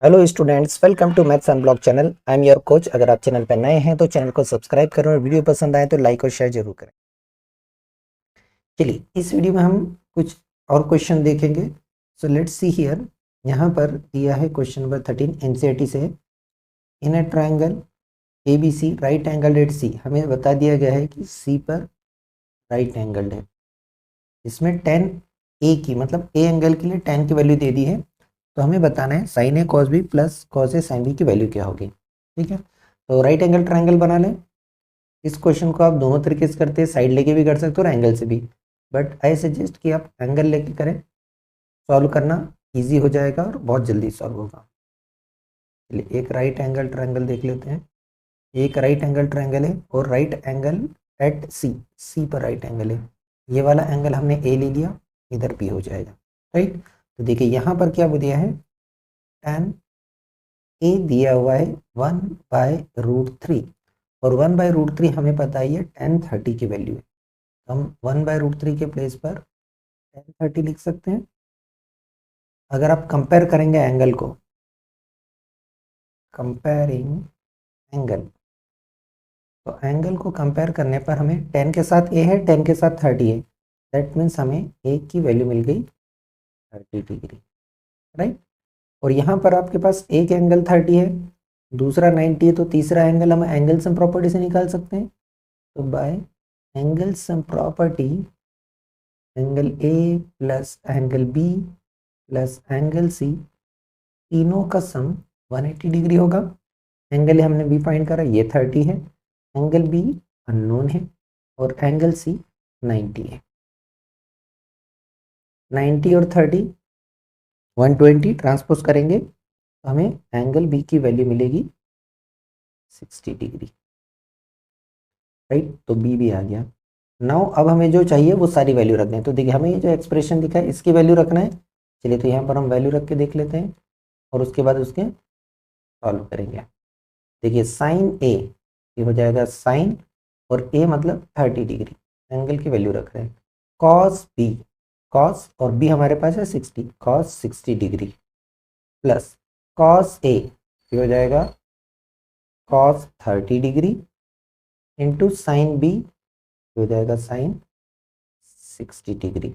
Hello students, welcome to maths unblock channel. I am your coach. अगर आप channel पर नए हैं तो चैनल को सब्सक्राइब करें और वीडियो पसंद आए तो लाइक और शेयर जरूर करें। चलिए, इस वीडियो में हम कुछ और क्वेश्चन देखेंगे। So let's see here. यहाँ पर दिया है क्वेश्चन नंबर 13 एनसीईआरटी से। In a triangle ABC right angle at C, हमें बता दिया गया है कि सी पर राइट एंगल है। इसमें tan ए की मतलब ए एंगल के लिए tan की वैल्यू दे दी है। तो हमें बताना है साइन ए कॉस बी प्लस कॉस ए साइन बी की वैल्यू क्या होगी। ठीक है, तो राइट एंगल ट्रायंगल बना लें। इस क्वेश्चन को आप दोनों तरीके से करते हैं, साइड लेके भी कर सकते हो और एंगल से भी, बट आई सजेस्ट कि आप एंगल लेके करें। सॉल्व करना इजी हो जाएगा और बहुत जल्दी सॉल्व होगा। चलिए, एक राइट एंगल ट्रायंगल देख लेते हैं। एक राइट एंगल ट्रायंगल है और राइट एंगल एट सी, सी पर राइट एंगल है। ये वाला एंगल हमने ए ले लिया, इधर बी हो जाएगा। राइट, तो देखिए यहाँ पर क्या दिया है, tan ए दिया हुआ है 1/√3 और 1/√3 हमें पता ही है tan 30 की वैल्यू है। तो हम 1/√3 के प्लेस पर tan 30 लिख सकते हैं। अगर आप कंपेयर करेंगे एंगल को, कंपेयरिंग एंगल, तो एंगल को कंपेयर करने पर हमें tan के साथ a है, tan के साथ 30 है। दैट मीन्स हमें a की वैल्यू मिल गई 30 डिग्री। राइट, और यहाँ पर आपके पास एक एंगल 30 है, दूसरा 90 है, तो तीसरा एंगल हम एंगल सम प्रॉपर्टी से निकाल सकते हैं। तो by angle sum property, angle A plus angle B plus angle C, तीनों का सम 180 डिग्री होगा। एंगल हमने बी फाइंड करा, ये 30 है, एंगल बी अननोन है और एंगल सी 90 है। 90 और 30 120 ट्रांसपोज करेंगे तो हमें एंगल बी की वैल्यू मिलेगी 60 डिग्री। राइट, तो बी भी आ गया। नाउ अब हमें जो चाहिए वो सारी वैल्यू रखना है। तो देखिए, हमें ये जो एक्सप्रेशन दिखा है इसकी वैल्यू रखना है। चलिए, तो यहाँ पर हम वैल्यू रख के देख लेते हैं और उसके बाद उसके सॉल्व करेंगे। देखिए, साइन ए ये हो जाएगा साइन, और ए मतलब 30 डिग्री, एंगल की वैल्यू रख रहे हैं। कॉस बी, कॉस और बी हमारे पास है 60, cos 60 degree plus cos A ये हो जाएगा cos 30 degree into sine B हो जाएगा साइन 60 डिग्री।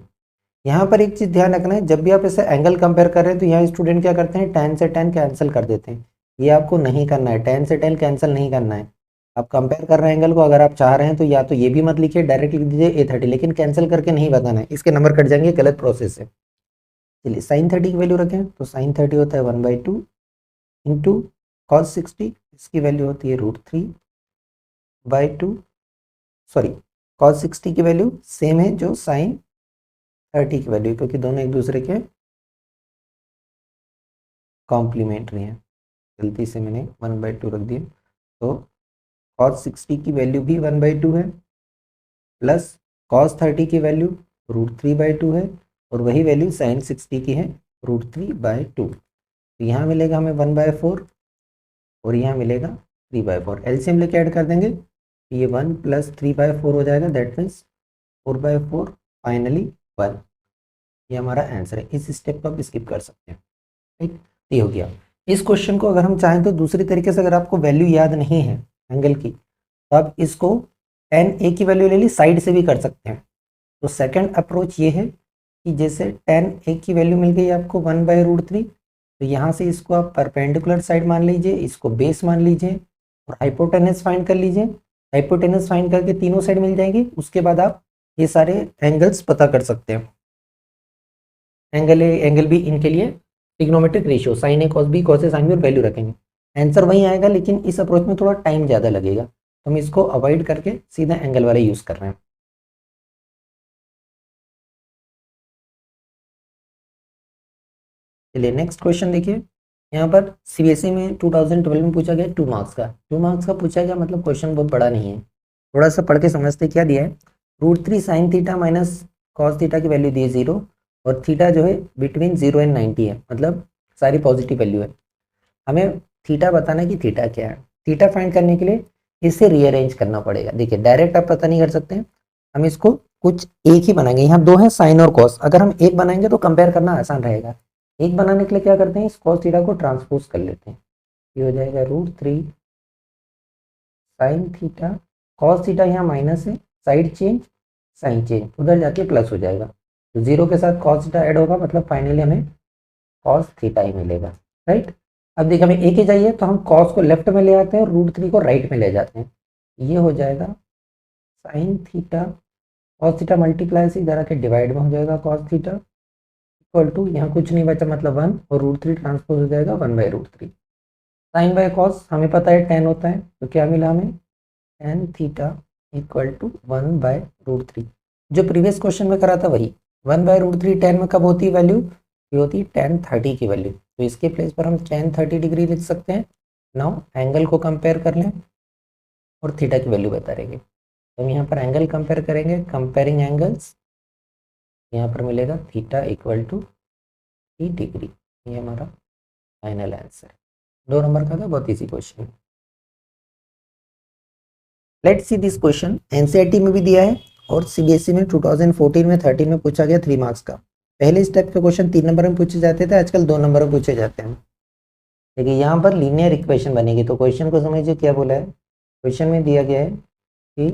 यहाँ पर एक चीज़ ध्यान रखना है, जब भी आप ऐसे एंगल कंपेयर कर रहे हैं तो यहाँ स्टूडेंट क्या करते हैं, tan से tan कैंसिल कर देते हैं। ये आपको नहीं करना है, tan से tan कैंसिल नहीं करना है। आप कंपेयर कर रहे हैं एंगल को, अगर आप चाह रहे हैं तो या तो ये भी मत लिखिए, डायरेक्ट लिख दीजिए A30, लेकिन कैंसिल करके नहीं बताना है, इसके नंबर कट जाएंगे, गलत प्रोसेस है। चलिए, साइन 30 की वैल्यू रखें तो साइन 30 होता है 1/2 इंटू कॉस 60, इसकी वैल्यू होती है √3/2। सॉरी, कॉस 60 की वैल्यू सेम है जो साइन 30 की वैल्यू, क्योंकि दोनों एक दूसरे के कॉम्प्लीमेंट्री हैं। गलती से मैंने 1/2 रख दिया। तो कॉस 60 की वैल्यू भी 1/2 है प्लस कॉस 30 की वैल्यू √3/2 है और वही वैल्यू साइन 60 की है √3/2। तो यहाँ मिलेगा हमें 1/4 और यहाँ मिलेगा 3/4। एलसीएम लेके ऐड कर देंगे तो ये 1 + 3/4 हो जाएगा। That means 4/4 finally 1। ये हमारा आंसर है। इस स्टेप को आप स्किप कर सकते हैं। ठीक, ये हो गया। इस क्वेश्चन को अगर हम चाहें तो दूसरी तरीके से, अगर आपको वैल्यू याद नहीं है एंगल की, तो आप इसको tan ए की वैल्यू ले ली, साइड से भी कर सकते हैं। तो सेकंड अप्रोच ये है कि जैसे tan ए की वैल्यू मिल गई आपको 1/√3, तो यहाँ से इसको आप परपेंडिकुलर साइड मान लीजिए, इसको बेस मान लीजिए और हाइपोटेनस फाइंड कर लीजिए। हाइपोटेनस फाइंड करके तीनों साइड मिल जाएगी, उसके बाद आप ये सारे एंगल्स पता कर सकते हैं। एंगल ए एंगल बी, इनके लिए trigonometric ratio sign A cos B cos A sine B और वैल्यू रखेंगे। आंसर वही आएगा, लेकिन इस अप्रोच में थोड़ा टाइम ज़्यादा लगेगा, तो हम इसको अवॉइड करके सीधा एंगल वाले यूज़ कर रहे हैं। चलिए, नेक्स्ट क्वेश्चन देखिए। यहाँ पर सीबीएसई में 2012 में पूछा गया 2 मार्क्स का। 2 मार्क्स का पूछा गया मतलब क्वेश्चन बहुत बड़ा नहीं है, थोड़ा सा पढ़ के समझते क्या दिया है। √3 sin theta minus cos theta की वैल्यू दी है 0 और थीटा जो है बिटवीन 0 एंड 90 है, मतलब सारी पॉजिटिव वैल्यू है। हमें थीटा बताना है कि थीटा क्या है। थीटा फाइंड करने के लिए इसे रीअरेंज करना पड़ेगा। देखिए, डायरेक्ट आप पता नहीं कर सकते हैं, हम इसको कुछ एक ही बनाएंगे। यहाँ 2 है साइन और कॉस, अगर हम एक बनाएंगे तो कंपेयर करना आसान रहेगा। एक बनाने के लिए क्या करते हैं, इस cos थीटा को ट्रांसपोज कर लेते हैं, ये हो जाएगा √3 साइन थीटा, cos थीटा यहाँ माइनस है, साइड चेंज साइन चेंज, उधर जाके प्लस हो जाएगा, तो 0 के साथ cos थीटा ऐड होगा, मतलब फाइनली हमें cos थीटा ही मिलेगा, राइट। अब देखिए हमें एक ही चाहिए तो हम cos को लेफ्ट में ले आते हैं और √3 को राइट में ले जाते हैं, ये हो जाएगा sine theta, cos theta multiply से इधर आके डिवाइड में हो जाएगा cos थीटा इक्वल टू, यहाँ कुछ नहीं बचा मतलब 1 और √3 ट्रांसपोज हो जाएगा 1/√3। साइन बाय कॉस हमें पता है 10 होता है, तो क्या मिला हमें tan थीटा इक्वल टू 1/√3। जो प्रीवियस क्वेश्चन में करा था वही 1/√3 tan में कब होती है वैल्यू, ये होती है tan 30 की वैल्यू, तो इसके प्लेस पर हम tan 30 डिग्री लिख सकते हैं। नाउ एंगल को कंपेयर कर लें और थीटा की वैल्यू बता देंगे, तो हम यहाँ पर एंगल कंपेयर करेंगे, कंपेयरिंग एंगल्स, यहाँ पर मिलेगा थीटा इक्वल टू 30 डिग्री, ये हमारा फाइनल आंसर। 2 नंबर का था, बहुत easy question. Let's see this question, NCERT में भी दिया है और सीबीएसई में 2014 में 13 में पूछा गया 3 मार्क्स का। पहले स्टेप के क्वेश्चन 3 नंबर में पूछे जाते थे, आजकल 2 नंबर में पूछे जाते हैं। देखिए यहाँ पर लीनियर इक्वेशन बनेगी, तो क्वेश्चन को समझिए क्या बोला है। क्वेश्चन में दिया गया है कि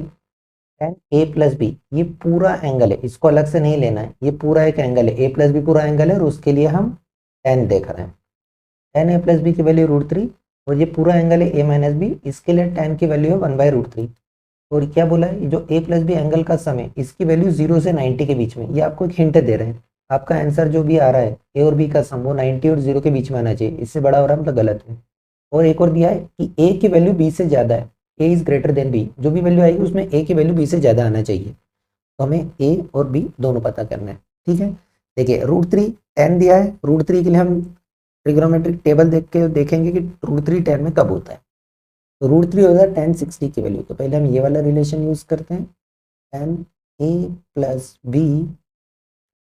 tan a प्लस बी, ये पूरा एंगल है, इसको अलग से नहीं लेना है, ये पूरा एक एंगल है, a प्लस बी पूरा एंगल है और उसके लिए हम tan देख रहे हैं। tan a प्लस बी की वैल्यू √3 और ये पूरा एंगल है a माइनस बी, इसके लिए tan की वैल्यू है 1/√3। और क्या बोला है, जो a प्लस बी एंगल का सम है इसकी वैल्यू 0 से 90 के बीच में, ये आपको एक हिंट दे रहे हैं। आपका आंसर जो भी आ रहा है a और b का सम वो 90 और 0 के बीच में आना चाहिए, इससे बड़ा हो रहा है मतलब गलत है। और एक और दिया है कि a की वैल्यू b से ज़्यादा है, a is greater than b, जो भी वैल्यू आएगी उसमें a की वैल्यू b से ज़्यादा आना चाहिए, तो हमें a और b दोनों पता करना है, ठीक है। देखिए √3 tan दिया है, √3 के लिए हम ट्रिग्नोमेट्रिक टेबल देख के देखेंगे कि √3 tan में कब होता है, तो √3 होता है tan 60 की वैल्यू, तो पहले हम ये वाला रिलेशन यूज करते हैं, tan a plus b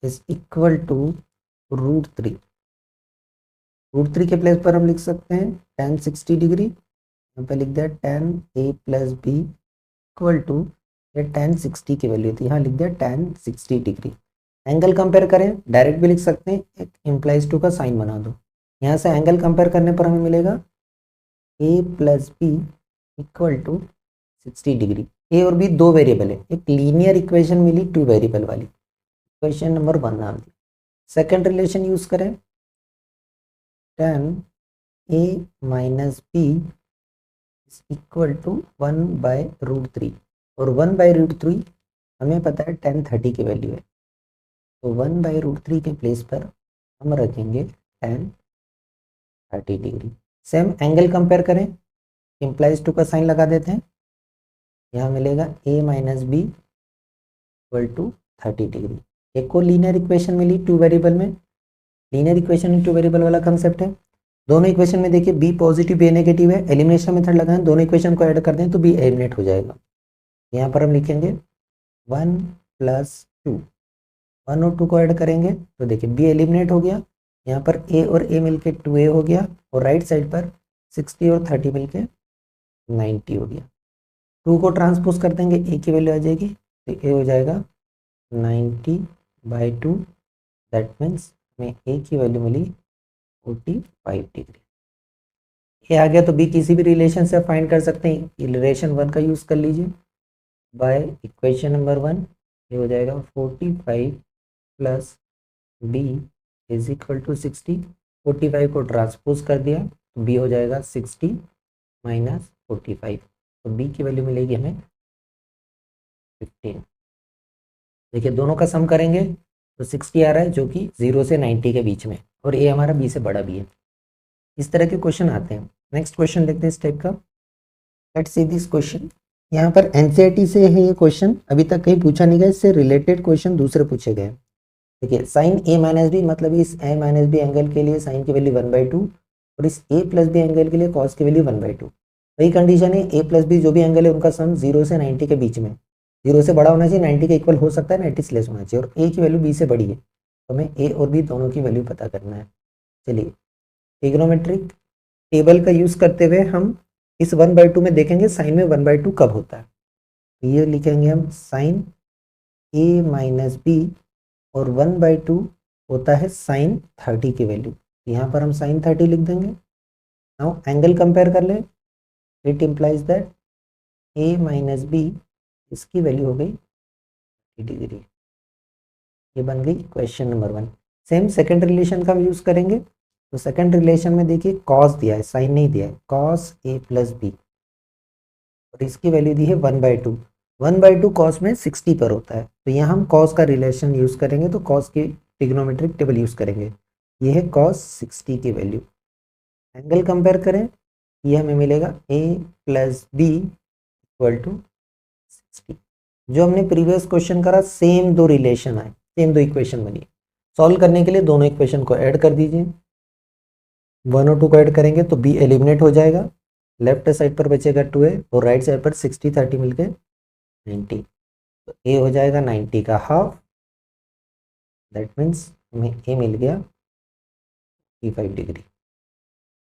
is equal to √3। √3 के प्लेस पर हम लिख सकते हैं tan 60 डिग्री, यहाँ पे लिख दिया tan a plus b equal to, ये tan 60 की वैल्यू थी, यहाँ लिख दिया tan 60 डिग्री। एंगल कंपेयर करें, डायरेक्ट भी लिख सकते हैं, एक इम्प्लाइज टू का साइन बना दो, यहाँ से एंगल कंपेयर करने पर हमें मिलेगा a plus B equal to 60 degree. A और बी दो वेरिएबल है, एक लीनियर इक्वेशन मिली 2 वेरिएबल वाली, इक्वेशन नंबर 1 नाम दी। सेकंड रिलेशन यूज करें, tan a minus B is equal to 1/√3 और 1/√3 हमें पता है tan 30 की वैल्यू है, तो 1/√3 के प्लेस पर हम रखेंगे tan 30 degree. Same angle compare करें, इम्प्लाइज टू का साइन लगा देते हैं, यहाँ मिलेगा a minus B equal to 30 degree. एक और लीनियर इक्वेशन मिली 2 वेरिएबल में, लीनियर इक्वेशन में 2 वेरिएबल वाला कंसेप्ट है। दोनों इक्वेशन में देखिए b पॉजिटिव b नेगेटिव है, एलिमिनेशन मेथड लगाएं, दोनों इक्वेशन को ऐड कर दें तो b एलिमिनेट हो जाएगा। यहाँ पर हम लिखेंगे 1 + 2, 1 और 2 को ऐड करेंगे तो देखिए b एलिमिनेट हो गया, यहाँ पर a और a मिलके 2a हो गया और राइट साइड पर 60 और 30 मिलके 90 हो गया। 2 को ट्रांसपोज कर देंगे, a की वैल्यू आ जाएगी, तो a हो जाएगा 90/2, दैट मीन्स हमें a की वैल्यू मिली 45 डिग्री। ये आ गया तो b किसी भी रिलेशन से फाइंड कर सकते हैं, रिलेशन 1 का यूज़ कर लीजिए, बाय इक्वेशन नंबर 1 ये हो जाएगा 45 plus b is equal to 60, 45 को ट्रांसपोज कर दिया तो b हो जाएगा 60 माइनस 45, तो b की वैल्यू मिलेगी हमें 15। देखिए दोनों का सम करेंगे तो 60 आ रहा है जो कि 0 से 90 के बीच में, और a हमारा b से बड़ा भी है। इस तरह के क्वेश्चन आते हैं। नेक्स्ट क्वेश्चन देखते हैं इस टाइप का, लेट्स सी दिस क्वेश्चन। यहाँ पर एनसीईआरटी से है ये क्वेश्चन, अभी तक कहीं पूछा नहीं गया, इससे रिलेटेड क्वेश्चन दूसरे पूछे गए। देखिए साइन a माइनस बी, मतलब इस a माइनस बी एंगल के लिए साइन की वैल्यू 1/2 और इस a प्लस बी एंगल के लिए कॉस की वैल्यू 1/2। वही कंडीशन है, a प्लस बी जो भी एंगल है उनका सम 0 से 90 के बीच में, 0 से बड़ा होना चाहिए, 90 के इक्वल हो सकता है, 90 से लेस होना चाहिए, और a की वैल्यू b से बड़ी है, तो हमें a और b दोनों की वैल्यू पता करना है। चलिए ट्रिग्नोमेट्रिक टेबल का यूज़ करते हुए हम इस 1/2 में देखेंगे साइन में 1/2 कब होता है। ये लिखेंगे हम साइन a माइनस बी और 1/2 होता है साइन 30 की वैल्यू। यहाँ पर हम साइन 30 लिख देंगे। नाउ एंगल कंपेयर कर लें। It implies that A minus B, इसकी वैल्यू हो गई 30 डिग्री। ये बन गई question number 1। Same second relation का हम यूज़ करेंगे। तो सेकंड रिलेशन में देखिए कॉस दिया है, साइन नहीं दिया है, कॉस ए प्लस बी, और इसकी वैल्यू दी है 1/2। 1/2 कॉस में 60 पर होता है, तो यहाँ हम कॉस का रिलेशन यूज़ करेंगे, तो कॉस की ट्रिग्नोमेट्रिक टेबल यूज़ करेंगे। ये है कॉस 60 की वैल्यू। एंगल कंपेयर करें, ये हमें मिलेगा ए प्लस बी इक्वल टू 60। जो हमने प्रीवियस क्वेश्चन करा, सेम दो रिलेशन आए, सेम दो इक्वेशन बनी। सॉल्व करने के लिए दोनों इक्वेशन को ऐड कर दीजिए। 1 और 2 को ऐड करेंगे तो बी एलिमिनेट हो जाएगा, लेफ्ट साइड पर बचेगा 2a और राइट साइड पर 60 30 मिलके 90। तो ए हो जाएगा 90 का हाफ, दैट मीन्स हमें ए मिल गया 55 डिग्री।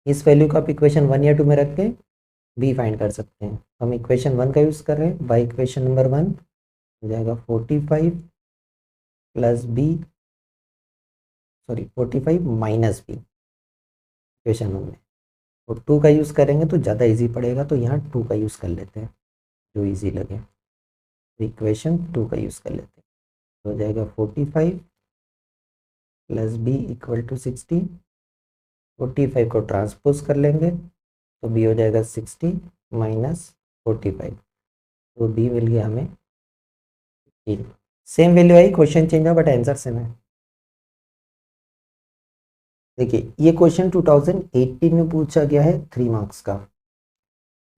इस वैल्यू को आप इक्वेशन 1 या 2 में रख के बी फाइंड कर सकते हैं। हम इक्वेशन 1 का यूज़ कर रहे हैं, बाई इक्वेशन नंबर 1 हो जाएगा 45 plus B, sorry 45 minus B equation 1 में, और 2 का यूज़ करेंगे तो ज़्यादा इजी पड़ेगा, तो यहाँ 2 का यूज़ कर लेते हैं जो इजी लगे। इक्वेशन 2 का यूज़ कर लेते हैं, तो हो जाएगा 45 प्लस बी इक्वल टू 60। 45 को ट्रांसपोज कर लेंगे तो बी हो जाएगा 60 माइनस 45, तो बी मिल गया हमें 15। सेम वैल्यू आई, क्वेश्चन चेंज हुआ बट आंसर सेम है। देखिए ये क्वेश्चन 2018 में पूछा गया है, 3 मार्क्स का।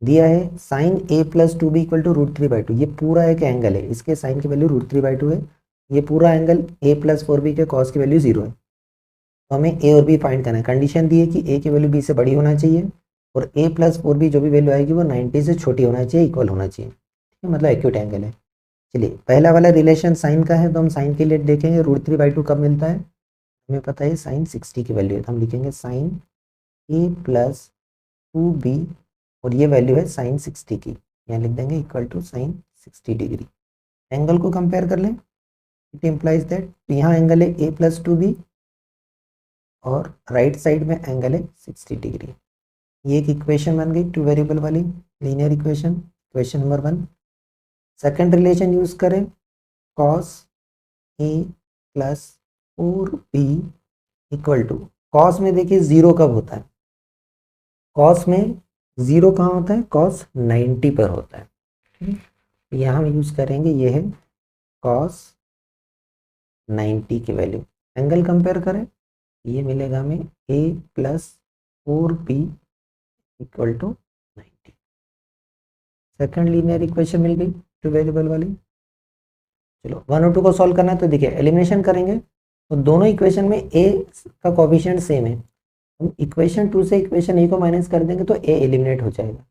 दिया है sine A plus 2b equal to √3/2। ये पूरा एक एंगल है, इसके साइन की वैल्यू √3/2 है। ये पूरा एंगल a प्लस 4b के कॉस की वैल्यू 0 है। तो हमें a और b फाइंड करना है। कंडीशन दी है कि a की वैल्यू b से बड़ी होना चाहिए और a प्लस 4b जो भी वैल्यू आएगी वो 90 से छोटी होना चाहिए, इक्वल होना चाहिए। ठीक है, मतलब एक्यूट एंगल है। चलिए पहला वाला रिलेशन साइन का है, तो हम साइन के लिए देखेंगे √3/2 कब मिलता है। हमें पता है साइन 60 की वैल्यू है, तो हम लिखेंगे साइन a प्लस 2b और ये वैल्यू है साइन 60 की, यहाँ लिख देंगे equal to sine 60 degree. Angle को कंपेयर कर लें, इट इम्प्लाइज दैट, तो यहाँ एंगल है a प्लस 2b और राइट साइड में एंगल है 60 डिग्री। ये एक इक्वेशन बन गई 2 वेरिएबल वाली linear equation, equation number 1। Second relation use करें, cos a plus 4b equal to, cos में देखिए जीरो कब होता है, कॉस में जीरो कहाँ होता है, कॉस 90 पर होता है। यहाँ हम यूज करेंगे, ये है कॉस 90 की वैल्यू। एंगल कंपेयर करें, ये मिलेगा हमें a plus 4b equal to 90। Second linear equation मिल गई 2 वेरिएबल वाली। चलो 1 और 2 को सॉल्व करना है, तो देखिए एलिमिनेशन करेंगे तो दोनों इक्वेशन में a का कोफिशिएंट सेम है। हम इक्वेशन 2 से इक्वेशन a को माइनस कर देंगे तो a एलिमिनेट हो जाएगा।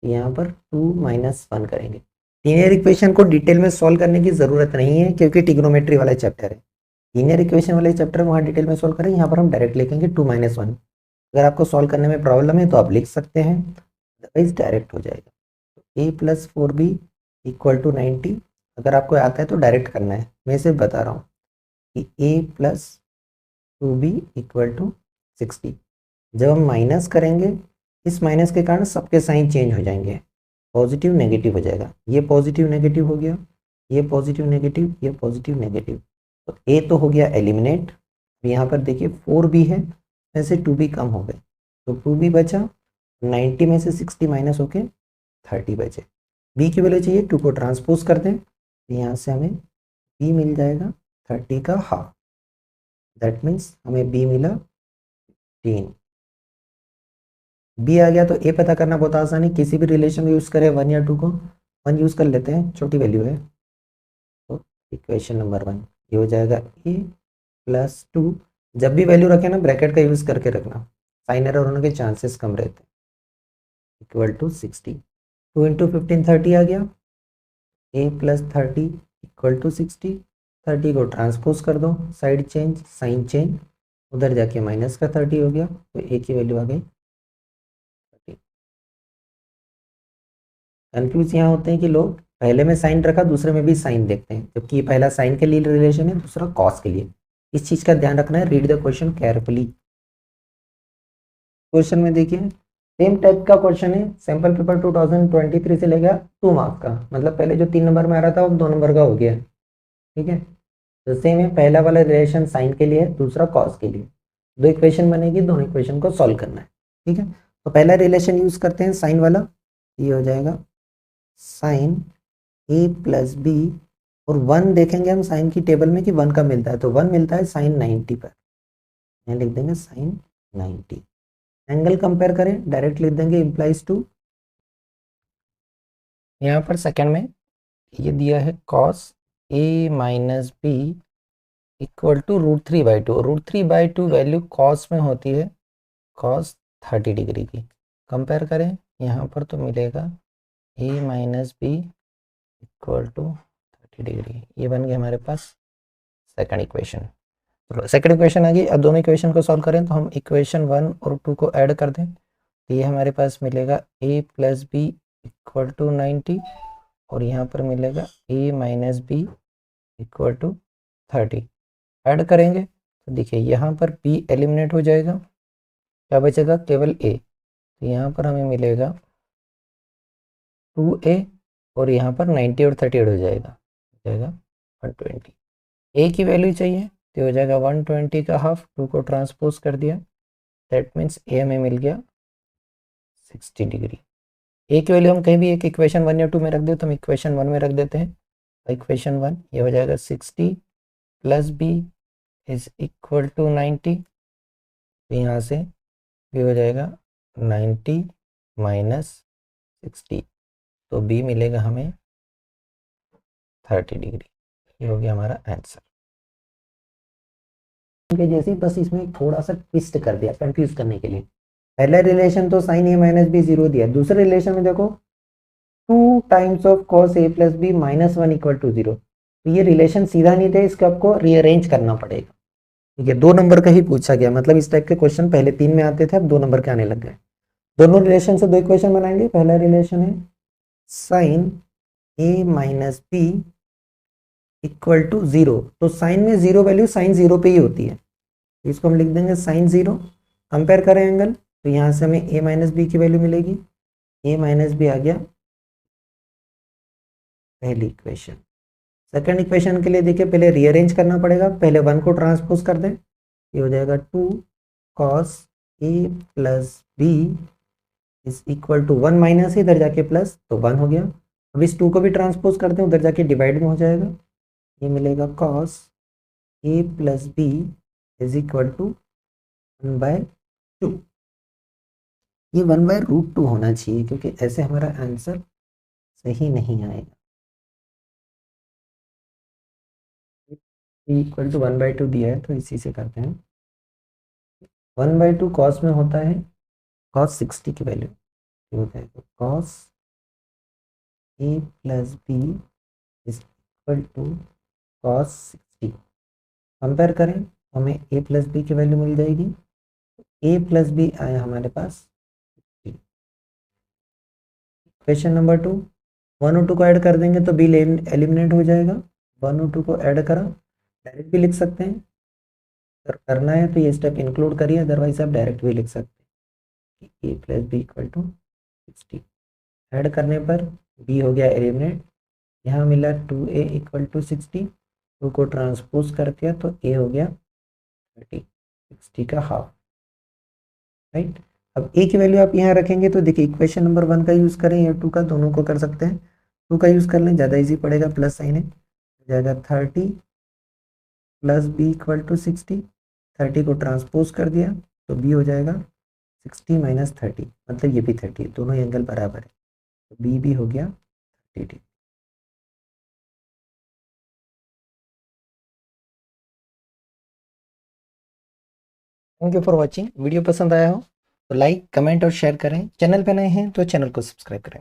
यहाँ पर 2 - 1 करेंगे। लीनियर इक्वेशन को डिटेल में सॉल्व करने की ज़रूरत नहीं है क्योंकि ट्रिग्नोमेट्री वाला चैप्टर है। लीनियर इक्वेशन वाले चैप्टर में वहाँ डिटेल में सॉल्व करें, यहाँ पर हम डायरेक्ट लिखेंगे 2 - 1। अगर आपको सॉल्व करने में प्रॉब्लम है तो आप लिख सकते हैं, अदरवाइज डायरेक्ट हो जाएगा। a plus 4b equal to 90, अगर आपको आता है तो डायरेक्ट करना है, मैं सिर्फ बता रहा हूँ कि a plus 2b equal to 60। जब हम माइनस करेंगे, इस माइनस के कारण सबके साइन चेंज हो जाएंगे, पॉजिटिव नेगेटिव हो जाएगा। ये पॉजिटिव नेगेटिव हो गया, ये पॉजिटिव नेगेटिव, ये पॉजिटिव नेगेटिव, तो a तो हो गया एलिमिनेट। यहाँ पर देखिए 4b है, वैसे 2b कम हो गए तो 2b बचा, 90 में से 60 माइनस होके 30 बचे। b की वैल्यू चाहिए, 2 को ट्रांसपोज कर दें, तो यहाँ से हमें b मिल जाएगा 30 का हाफ, दैट मीन्स हमें b मिला 3। b आ गया तो a पता करना बहुत आसान है, किसी भी रिलेशन को यूज़ करें 1 या 2 को, 1 यूज़ कर लेते हैं, छोटी वैल्यू है। तो इक्वेशन नंबर 1 ये हो जाएगा a प्लस 2। जब भी वैल्यू रखें ना ब्रैकेट का यूज़ करके रखना, साइन एरर होने के चांसेस कम रहते हैं। इक्वल टू 60, 2 × 15 30 आ गया, a प्लस 30 इक्वल टू 60। 30 को ट्रांसपोज कर दो, साइड चेंज साइन चेंज, उधर जाके माइनस का 30 हो गया, तो a की वैल्यू आ गई 30। कन्फ्यूज यहाँ होते हैं कि लोग पहले में साइन रखा, दूसरे में भी साइन देखते हैं, जबकि ये पहला साइन के लिए रिलेशन है, दूसरा कॉस के लिए। इस चीज का ध्यान रखना है, read the question carefully. Question में देखिए सेम टाइप का क्वेश्चन है, सैंपल पेपर 2023 से लेगा 2 मार्क्स का, मतलब पहले जो 3 नंबर में आ रहा था वो 2 नंबर का हो गया, ठीक है। तो सेम है, पहला वाला रिलेशन साइन के लिए है, दूसरा कॉस के लिए। दो इक्वेशन बनेगी, दोनों इक्वेशन को सॉल्व करना है, ठीक है। तो पहला रिलेशन यूज करते हैं साइन वाला, ये हो जाएगा साइन ए प्लस बी, और 1 देखेंगे हम साइन की टेबल में कि 1 का मिलता है, तो 1 मिलता है साइन 90 पर, यहाँ लिख देंगे साइन 90। एंगल कंपेयर करें, डायरेक्ट लिख देंगे इम्प्लाइज टू, यहाँ पर सेकंड में ये दिया है cos A minus B equal to √3/2। √3/2 value cos में होती है कॉस 30 डिग्री की। कंपेयर करें यहाँ पर तो मिलेगा A minus B equal to 30 degree, ये बन गया हमारे पास सेकंड इक्वेशन। चलो सेकंड इक्वेशन आ गई। अब दोनों इक्वेशन को सॉल्व करें तो हम इक्वेशन 1 और 2 को ऐड कर दें, तो ये हमारे पास मिलेगा a plus B equal to 90, और यहाँ पर मिलेगा a minus B equal to 30। Add करेंगे तो देखिए यहाँ पर b एलिमिनेट हो जाएगा, क्या बचेगा केवल a, तो यहाँ पर हमें मिलेगा 2a, और यहाँ पर 90 और 30 ऐड हो जाएगा 120। a की वैल्यू चाहिए तो हो जाएगा 120 का हाफ, 2 को ट्रांसपोज कर दिया, दैट मीन्स a हमें मिल गया 60 डिग्री। a की वैल्यू हम कहीं भी एक इक्वेशन 1 या 2 में रख दे तो हम इक्वेशन 1 में रख देते हैं, इक्वेशन 1 ये हो जाएगा 60 plus b is equal to 90, तो यहाँ से b हो जाएगा 90 माइनस 60, तो b मिलेगा हमें 30 डिग्री। ये हो गया हमारा आंसर। जैसे बस इसमें थोड़ा सा ट्विस्ट कर दिया कंफ्यूज करने के लिए। पहला रिलेशन तो साइन ए माइनस बी 0 दिया, दूसरे रिलेशन में देखो 2 times of cos A plus B -1 equal to 0, तो ये रिलेशन सीधा नहीं था, इसको आपको रीअरेंज करना पड़ेगा, ठीक है। 2 नंबर का ही पूछा गया, मतलब इस टाइप के क्वेश्चन पहले 3 में आते थे, अब 2 नंबर के आने लग गए। दोनों रिलेशन से 2 इक्वेशन बनाएंगे। पहला रिलेशन है sine A minus B equal to 0, तो साइन में 0 वैल्यू साइन 0 पे ही होती है, तो इसको हम लिख देंगे साइन 0। कंपेयर करें एंगल, तो यहाँ से हमें a माइनस बी की वैल्यू मिलेगी, a माइनस बी आ गया पहली इक्वेशन। सेकंड इक्वेशन के लिए देखिए पहले रीअरेंज करना पड़ेगा, पहले 1 को ट्रांसपोज कर दें, ये हो जाएगा 2 cos a plus B is equal to 1 minus, इधर जाके प्लस, तो 1 हो गया। अब इस 2 को भी ट्रांसपोज करते हैं, उधर जाके डिवाइड में हो जाएगा, ये मिलेगा cos a plus B is equal to 1/2। ये 1/√2 होना चाहिए, क्योंकि ऐसे हमारा आंसर सही नहीं आएगा। इक्वल टू 1/2 दिया है तो इसी से करते हैं। 1/2 कॉस में होता है cos 60 की वैल्यू, होता है तो cos a plus B is equal to cos 60। Compare करें, हमें a प्लस बी की वैल्यू मिल जाएगी, a प्लस बी आया हमारे पास। क्वेश्चन नंबर 2, 1 और 2 को ऐड कर देंगे तो b एलिमिनेट हो जाएगा। 1 और 2 को ऐड करा, डायरेक्ट भी लिख सकते हैं, अगर करना है तो ये स्टेप इंक्लूड करिए, अदरवाइज आप डायरेक्ट भी लिख सकते हैं कि a plus B equal to 60। Add करने पर b हो गया एलिमिनेट, यहाँ मिला 2a इक्वल टू 60, 2 को ट्रांसपोज कर दिया तो a हो गया 30, 60 का हाफ, राइट। अब a की वैल्यू आप यहाँ रखेंगे तो देखिए इक्वेशन नंबर 1 का यूज़ करें या 2 का, दोनों को कर सकते हैं। 2 का यूज़ कर लें, ज़्यादा इजी पड़ेगा, प्लस साइन है, हो जाएगा 30 प्लस b इक्वल टू 60, 30 को ट्रांसपोज कर दिया तो b हो जाएगा 60 माइनस 30, मतलब ये भी 30, दोनों एंगल बराबर है, तो b भी हो गया 30। Thank you for watching. Video पसंद आया हो तो लाइक कमेंट और शेयर करें, चैनल पे नए हैं तो चैनल को सब्सक्राइब करें।